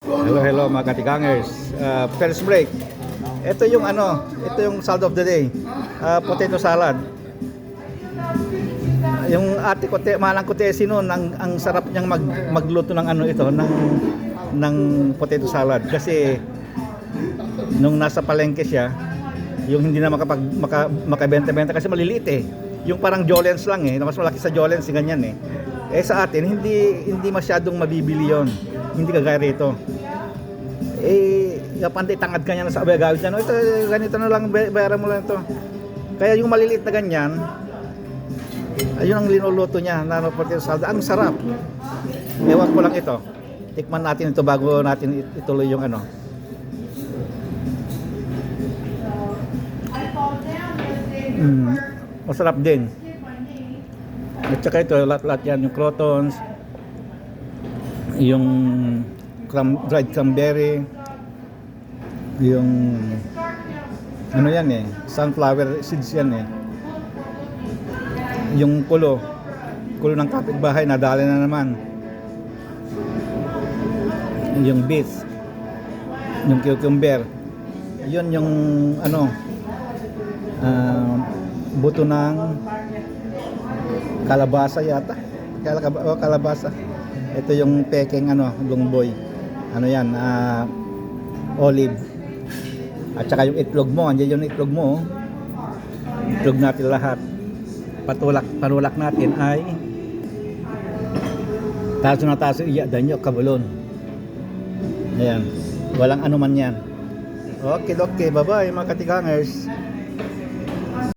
Hello, hello mga katigangers. First break. Ito yung salad of the day. Potato salad. Yung ate ko, manang ko noon, ang sarap niyang magluto ng ng potato salad kasi nung nasa palengke siya, yung hindi na makabenta-benta kasi maliliit eh. Yung parang Jolens lang eh, mas malaki sa Jolens ganyan eh. Eh sa atin hindi masyadong mabibili yon. Hindi kagaya rito. Kapante tangad kanya na sa gawin niya, ito ganito na lang, bayaran mo lang ito. Kaya yung maliliit na ganyan, ayun ang linuluto niya na potato salad. Ang sarap. Ewan ko lang ito. Tikman natin ito bago natin ituloy yung ano. Masarap din. At saka ito, lahat yan, yung crotons, yung dried cranberry, yung ano yan eh, sunflower seeds yan eh. Yung kulo ng kapitbahay, nadali na naman. Yung beets, yung cucumber, yun yung buto ng kalabasa yata. Kalabasa. Ito yung peking lungboy. Yan, olive. At saka yung itlog mo, andiyan yung itlog mo. Itlog natin lahat. Panulak natin ay taso na taso iya danyo kabulon. Ayan. Walang anuman yan. Okay, bye-bye mga katigangers.